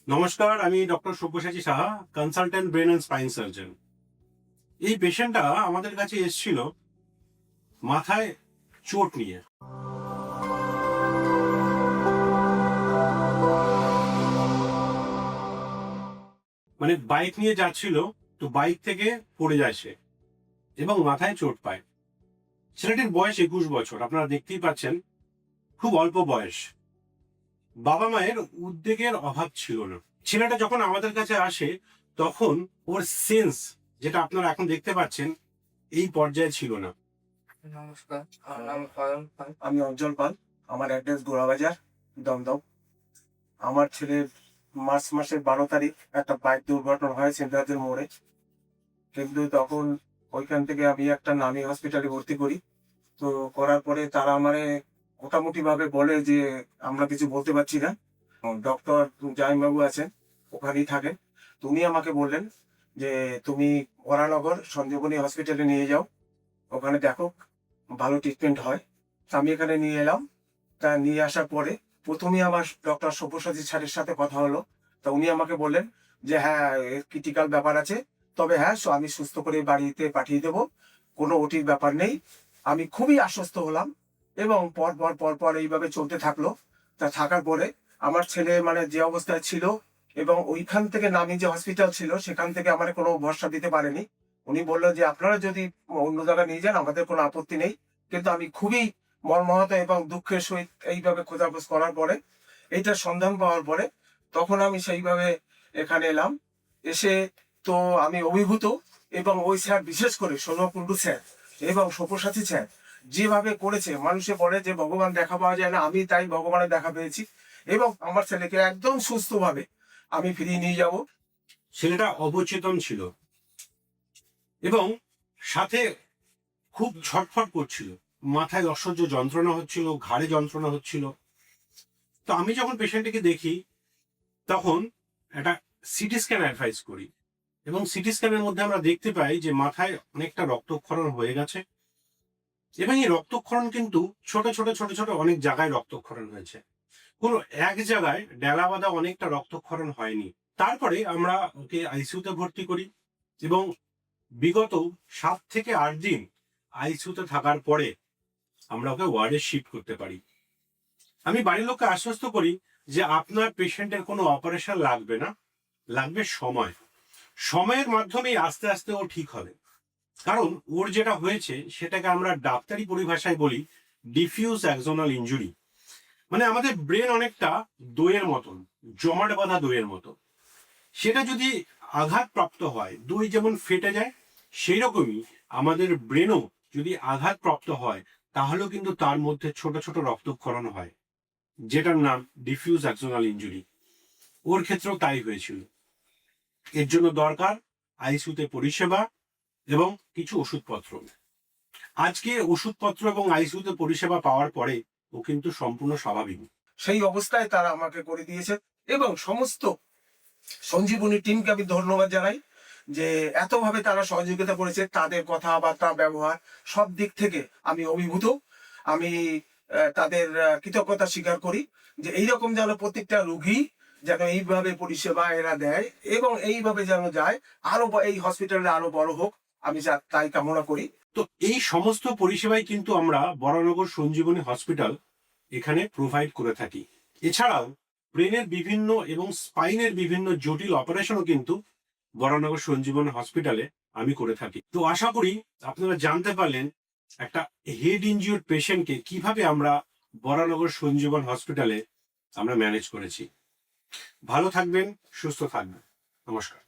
নমস্কার, আমি doctor Sabyasachi Saha, consultant brain and spine surgeon. এই পেশেন্টটা আমাদের কাছে এসেছিল মাথায় চোট নিয়ে। মানে বাইক নিয়ে যাচ্ছিল, তো বাইক থেকে পড়ে যায় সে এবং মাথায় চোট পায়। ছেলেটির বয়স 21 বছর, আপনারা দেখতেই পাচ্ছেন, খুব অল্প বয়স। বাবা মায়ের উদ্বেগের অভাব ছিল না। ছেলেটা যখন আমাদের কাছে আসে তখন ওর সেন্স, যেটা আপনারা এখন দেখতে পাচ্ছেন, এই পর্যায়ে ছিল না। নমস্কার, আমার নাম অয়ন পাল। আমি অঞ্চল পাল। আমার অ্যাড্রেস গোড়াবাজার, দমদম। আমার ছেলের মার্চ মাসের 12 তারিখ একটা বাইক দুর্ঘটনা হয় সেন্টারের মোড়ে। কিন্তু তখন ওইখান থেকে আমি একটা নামী হসপিটালে ভর্তি করি। তো করার পরে তারা আমারে মোটামুটি ভাবে বলে যে আমরা কিছু বলতে পারছি না। ডক্টর জাহিমবাবু আছেন, ওখানেই থাকেন। তো উনি আমাকে বললেন যে তুমি বরানগর সঞ্জীবনী হসপিটালে নিয়ে যাও, ওখানে দেখো ভালো ট্রিটমেন্ট হয়। তো আমি এখানে নিয়ে এলাম। তা নিয়ে আসার পরে প্রথমেই আমার ডক্টর সব্যসাচী স্যারের সাথে কথা হলো। তা উনি আমাকে বললেন যে হ্যাঁ, ক্রিটিক্যাল ব্যাপার আছে, তবে হ্যাঁ আমি সুস্থ করে বাড়িতে পাঠিয়ে দেবো, কোনো ওটির ব্যাপার নেই। আমি খুবই আশ্বস্ত হলাম এবং পর পর পর পর এইভাবে চলতে থাকলো। তা থাকার পরে আমার ছেলে মানে যে অবস্থায় ছিল এবং ওইখান থেকে নামি যে হসপিটাল ছিল সেখান থেকে আমার কোনো ভরসা দিতে পারেনি। উনি বললো যে আপনারা যদি অন্য জায়গায় নিয়ে যান আমাদের কোনো আপত্তি নেই। কিন্তু আমি খুবই মর্মাহত এবং দুঃখের সহিত এইভাবে খোঁজাখোঁজ করার পরে এইটার সন্ধান পাওয়ার পরে তখন আমি সেইভাবে এখানে এলাম। এসে তো আমি অভিভূত এবং ওই স্যার, বিশেষ করে সৌরভ কুণ্ডু স্যার এবং সব্যসাচী স্যার যেভাবে করেছে, মানুষে বলে যে ভগবান দেখা পাওয়া যায় না, আমি তাই ভগবানের দেখা পেয়েছি এবং আমার ছেলেকে একদম সুস্থভাবে আমি ফিরিয়ে নিয়ে যাব। ছেলেটা অবচেতন ছিল এবং সাথে খুব ছটফট করছিল, মাথায় অসহ্য যন্ত্রণা হচ্ছিল, ঘাড়ে যন্ত্রণা হচ্ছিল। তো আমি যখন পেশেন্টটিকে দেখি তখন একটা সিটি স্ক্যান অ্যাডভাইস করি এবং সিটি স্ক্যানের মধ্যে আমরা দেখতে পাই যে মাথায় অনেকটা রক্তক্ষরণ হয়ে গেছে এবং এই রক্তক্ষরণ কিন্তু ছোট ছোট ছোট ছোট অনেক জায়গায় রক্তক্ষরণ হয়েছে, কোনো এক জায়গায় ডেলা বাঁধা অনেকটা রক্তক্ষরণ হয়নি। তারপরে আমরা ওকে আইসিইউতে ভর্তি করি এবং বিগত 7 থেকে 8 দিন আইসিইউতে থাকার পরে আমরা ওকে ওয়ার্ডে শিফট করতে পারি। আমি বাড়ির লোককে আশ্বস্ত করি যে আপনার পেশেন্টের কোনো অপারেশন লাগবে না, লাগবে সময়। সময়ের মাধ্যমেই আস্তে আস্তে ও ঠিক হবে। কারণ ওর যেটা হয়েছে সেটাকে আমরা ডাক্তারি পরিভাষায় বলি ডিফিউজ অ্যাক্সোনাল ইনজুরি। মানে আমাদের ব্রেন অনেকটা দইয়ের মতন, জমাট বাঁধা দইয়ের মতো। সেটা যদি আঘাতপ্রাপ্ত হয়, দই যেমন ফেটে যায়, সেই রকমই আমাদের ব্রেনও যদি আঘাতপ্রাপ্ত হয় তাহলেও কিন্তু তার মধ্যে ছোট ছোট রক্তক্ষরণ হয়, যেটার নাম ডিফিউজ অ্যাক্সোনাল ইনজুরি। ওর ক্ষেত্রেও তাই হয়েছিল। এর জন্য দরকার আইসিইউতে পরিষেবা এবং কিছু ওষুধপত্র। আজকে ওষুধপত্র এবং আইসিইউতে পরিষেবা পাওয়ার পরে ও কিন্তু সম্পূর্ণ স্বাভাবিক। সেই অবস্থায় তারা আমাকে করে দিয়েছে এবং সমস্ত সঞ্জীবনী টিমকে আমি ধন্যবাদ জানাই যে এতভাবে তারা সহযোগিতা করেছে। তাদের কথাবার্তা, ব্যবহার, সব দিক থেকে আমি অভিভূত। আমি তাদের কৃতজ্ঞতা স্বীকার করি যে এইরকম যেন প্রত্যেকটা রোগী যেন এইভাবে পরিষেবা এরা দেয় এবং এইভাবে যেন যায়, আরো এই হসপিটালে আরো বড় হোক, আমি তাই কামনা করি। তো এই সমস্ত পরিষেবাই কিন্তু আমরা বরানগর সঞ্জীবনী হসপিটাল এখানে প্রোভাইড করে থাকি। এছাড়াও ব্রেনের বিভিন্ন এবং স্পাইনের বিভিন্ন জটিল অপারেশনও কিন্তু বরানগর সঞ্জীবনী হসপিটালে আমি করে থাকি। তো আশা করি আপনারা জানতে পারলেন একটা হেড ইনজিওর্ড পেশেন্টকে কিভাবে আমরা বরানগর সঞ্জীবন হসপিটালে আমরা ম্যানেজ করেছি। ভালো থাকবেন, সুস্থ থাকবেন। নমস্কার।